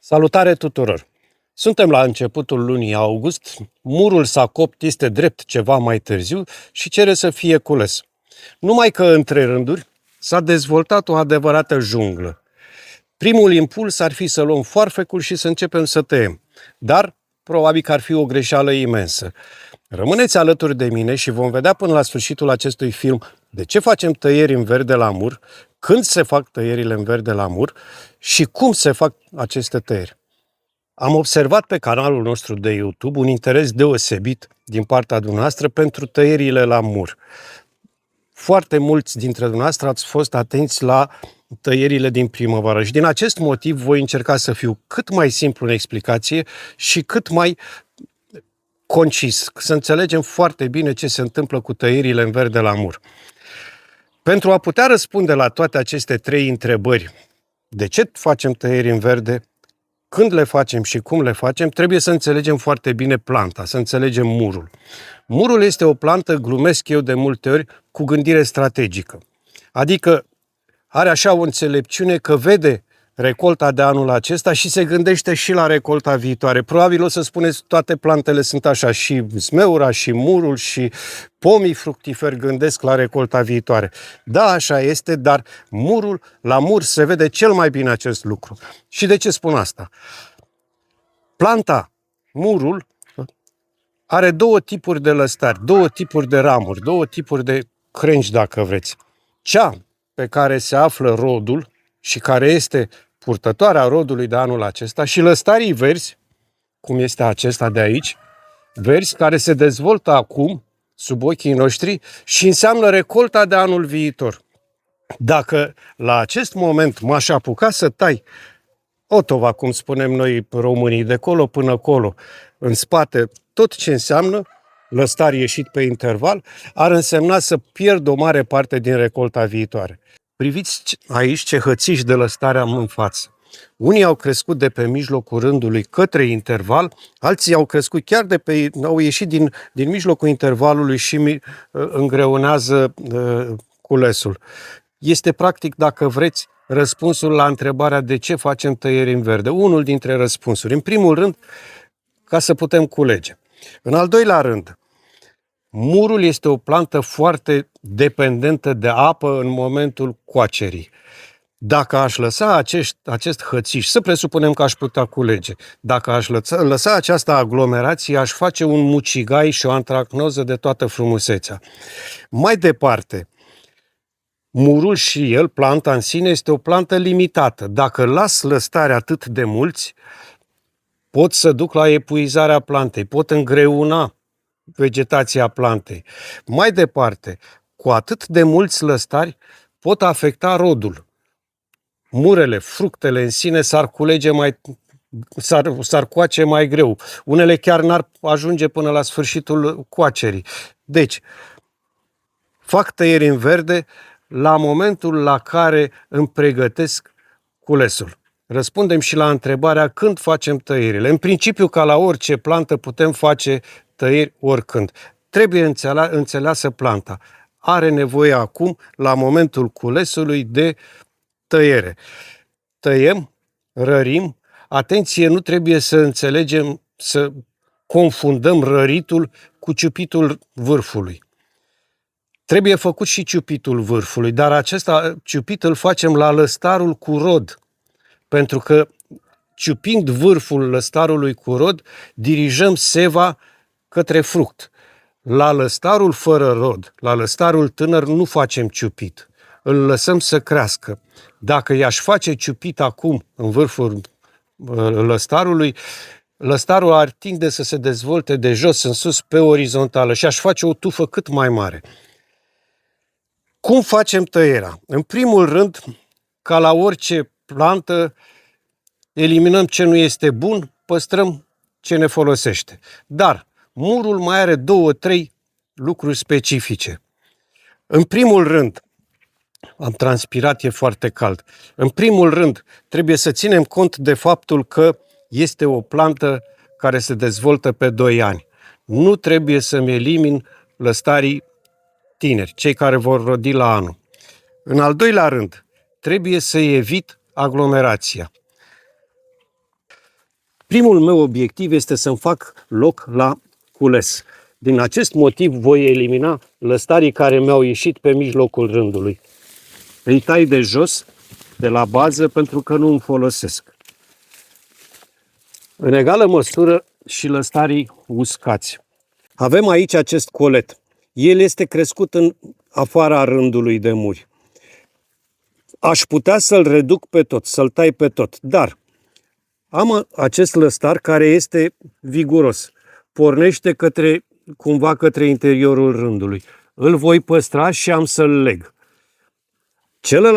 Salutare tuturor! Suntem la începutul lunii august, murul s-a copt, este drept ceva mai târziu și cere să fie cules. Numai că între rânduri s-a dezvoltat o adevărată junglă. Primul impuls ar fi să luăm foarfecul și să începem să tăiem, dar probabil că ar fi o greșeală imensă. Rămâneți alături de mine și vom vedea până la sfârșitul acestui film de ce facem tăieri în verde la mur, când se fac tăierile în verde la mur și cum se fac aceste tăieri. Am observat pe canalul nostru de YouTube un interes deosebit din partea dumneavoastră pentru tăierile la mur. Foarte mulți dintre dumneavoastră ați fost atenți la tăierile din primăvară și din acest motiv voi încerca să fiu cât mai simplu în explicație și cât mai concis, să înțelegem foarte bine ce se întâmplă cu tăierile în verde la mur. Pentru a putea răspunde la toate aceste trei întrebări, de ce facem tăieri în verde, când le facem și cum le facem, trebuie să înțelegem foarte bine planta, să înțelegem murul. Murul este o plantă, glumesc eu de multe ori, cu gândire strategică. Adică are așa o înțelepciune că vede recolta de anul acesta și se gândește și la recolta viitoare. Probabil o să spuneți, toate plantele sunt așa, și zmeura, și murul, și pomii fructiferi gândesc la recolta viitoare. Da, așa este, dar la mur se vede cel mai bine acest lucru. Și de ce spun asta? Planta, murul, are două tipuri de lăstari, două tipuri de ramuri, două tipuri de crengi, dacă vreți. Cea pe care se află rodul și care este purtătoarea rodului de anul acesta și lăstarii verzi, cum este acesta de aici, verzi, care se dezvoltă acum sub ochii noștri și înseamnă recolta de anul viitor. Dacă la acest moment m-aș apuca să tai otova, cum spunem noi românii, de colo până colo, în spate, tot ce înseamnă lăstar ieșit pe interval, ar însemna să pierd o mare parte din recolta viitoare. Priviți aici ce hățiși de lăstare am în față. Unii au crescut de pe mijlocul rândului către interval, alții au crescut chiar au ieșit din mijlocul intervalului și îngreunează culesul. Este practic, dacă vreți, răspunsul la întrebarea de ce facem tăieri în verde. Unul dintre răspunsuri. În primul rând, ca să putem culege. În al doilea rând, murul este o plantă foarte dependentă de apă în momentul coacerii. Dacă aș lăsa acest hățiș, să presupunem că aș putea culege, dacă aș lăsa această aglomerație, aș face un mucigai și o antracnoză de toată frumusețea. Mai departe, murul și el, planta în sine, este o plantă limitată. Dacă las lăstare atât de mulți, pot să duc la epuizarea plantei, pot îngreuna vegetația plantei. Mai departe, cu atât de mulți lăstari, pot afecta rodul. Murele, fructele în sine s-ar coace mai greu. Unele chiar n-ar ajunge până la sfârșitul coacerii. Deci, fac tăieri în verde la momentul la care îmi pregătesc culesul. Răspundem și la întrebarea când facem tăierile. În principiu, ca la orice plantă, putem face tăieri oricând. Trebuie înțeleasă planta. Are nevoie acum, la momentul culesului, de tăiere. Tăiem, rărim. Atenție, nu trebuie să confundăm răritul cu ciupitul vârfului. Trebuie făcut și ciupitul vârfului, dar acesta ciupit îl facem la lăstarul cu rod. Pentru că ciupind vârful lăstarului cu rod, dirijăm seva către fruct. La lăstarul fără rod, la lăstarul tânăr, nu facem ciupit. Îl lăsăm să crească. Dacă i-aș face ciupit acum în vârful lăstarului, lăstarul ar tinde să se dezvolte de jos în sus pe orizontală și aș face o tufă cât mai mare. Cum facem tăierea? În primul rând, ca la orice plantă, eliminăm ce nu este bun, păstrăm ce ne folosește. Dar murul mai are 2-3 lucruri specifice. În primul rând, am transpirat, e foarte cald. În primul rând, trebuie să ținem cont de faptul că este o plantă care se dezvoltă pe 2 ani. Nu trebuie să-mi elimin lăstarii tineri, cei care vor rodi la anul. În al doilea rând, trebuie să evit aglomerația. Primul meu obiectiv este să-mi fac loc la cules. Din acest motiv voi elimina lăstarii care mi-au ieșit pe mijlocul rândului. Îi tai de jos, de la bază, pentru că nu îmi folosesc. În egală măsură și lăstarii uscați. Avem aici acest colet. El este crescut în afara rândului de muri. Aș putea să-l reduc pe tot, să-l tai pe tot, dar am acest lăstar care este viguros. Pornește cumva către interiorul rândului. Îl voi păstra și am să-l leg.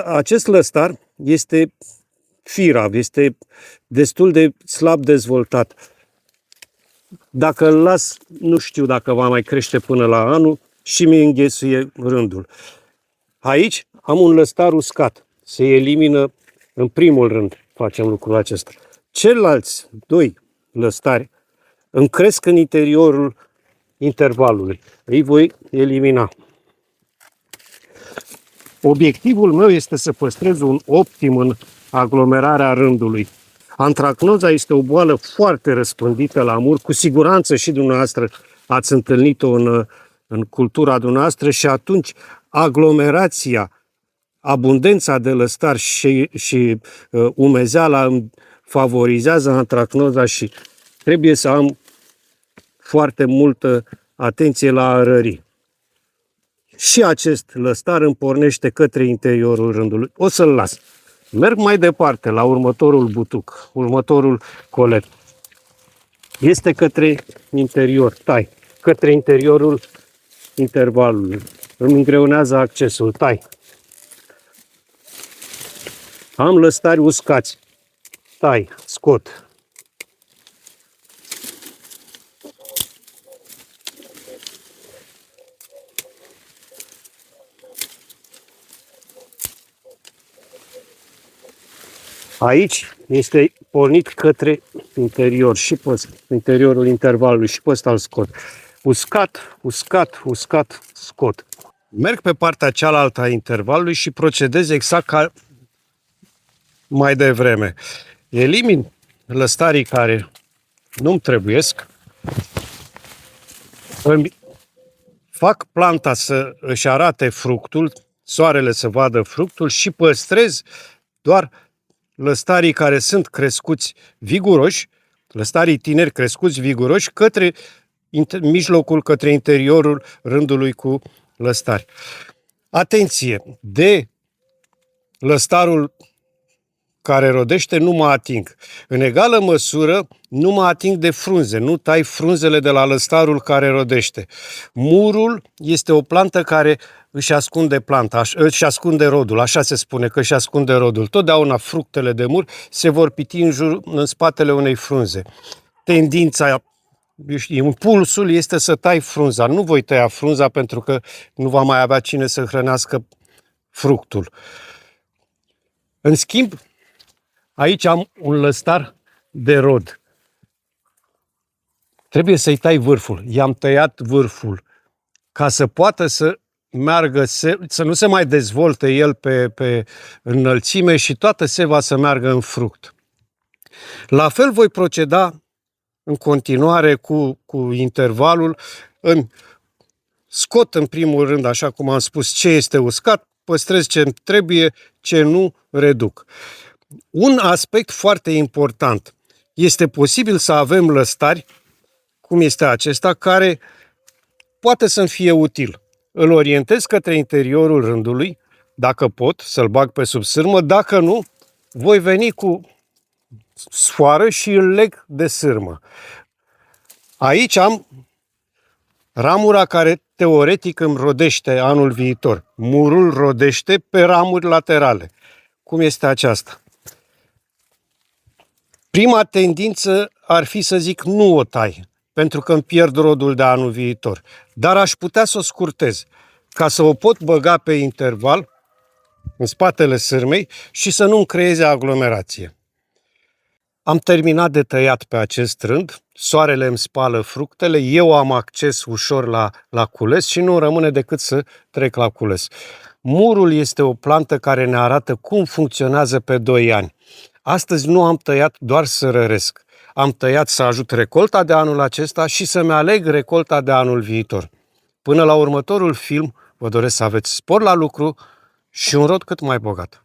Acest lăstar este firav, este destul de slab dezvoltat. Dacă îl las, nu știu dacă va mai crește până la anul și mi înghesuie rândul. Aici am un lăstar uscat. Se elimină în primul rând, facem lucrul acesta. Ceilalți doi lăstari îmi cresc în interiorul intervalului. Îi voi elimina. Obiectivul meu este să păstrez un optim în aglomerarea rândului. Antracnoza este o boală foarte răspândită la mur, cu siguranță și dumneavoastră ați întâlnit-o în cultura dumneavoastră și atunci aglomerația, abundența de lăstari și umezeala îmi favorizează antracnoza și trebuie să am foarte multă atenție la arării. Și acest lăstar îmi pornește către interiorul rândului. O să-l las. Merg mai departe la următorul butuc, următorul colet. Este către interior, tai, către interiorul intervalului. Îmi îngreunează accesul, tai. Am lăstari uscați, tai, scot. Aici este pornit către interior și pe interiorul intervalului și pe ăsta îl scot. Uscat, uscat, uscat, scot. Merg pe partea cealaltă a intervalului și procedez exact ca mai devreme. Elimin lăstarii care nu-mi trebuiesc. Îmi fac planta să își arate fructul, soarele să vadă fructul și păstrez doar lăstarii care sunt crescuți viguroși, lăstarii tineri crescuți viguroși, către mijlocul, către interiorul rândului cu lăstari. Atenție! De lăstarul care rodește nu mă ating. În egală măsură nu mă ating de frunze, nu tai frunzele de la lăstarul care rodește. Murul este o plantă care își ascunde își ascunde rodul, așa se spune că își ascunde rodul. Totdeauna fructele de mur se vor piti în spatele unei frunze. Tendința, impulsul este să tai frunza. Nu voi tăia frunza pentru că nu va mai avea cine să hrănească fructul. În schimb, aici am un lăstar de rod. Trebuie să-i tai vârful. I-am tăiat vârful ca să poată să meargă, să nu se mai dezvolte el pe înălțime și toată seva să meargă în fruct. La fel voi proceda în continuare cu intervalul. Scot în primul rând, așa cum am spus, ce este uscat, păstrez ce trebuie, ce nu reduc. Un aspect foarte important. Este posibil să avem lăstari, cum este acesta, care poate să-mi fie util. Îl orientez către interiorul rândului, dacă pot, să-l bag pe sub sârmă, dacă nu, voi veni cu sfoară și îl leg de sârmă. Aici am ramura care teoretic îmi rodește anul viitor. Murul rodește pe ramuri laterale. Cum este aceasta? Prima tendință ar fi să zic nu o tai, pentru că îmi pierd rodul de anul viitor. Dar aș putea să o scurtez, ca să o pot băga pe interval, în spatele sârmei, și să nu-mi creeze aglomerație. Am terminat de tăiat pe acest rând, soarele îmi spală fructele, eu am acces ușor la cules și nu rămâne decât să trec la cules. Murul este o plantă care ne arată cum funcționează pe 2 ani. Astăzi nu am tăiat doar să răresc. am tăiat să ajut recolta de anul acesta și să-mi aleg recolta de anul viitor. Până la următorul film, vă doresc să aveți spor la lucru și un rod cât mai bogat.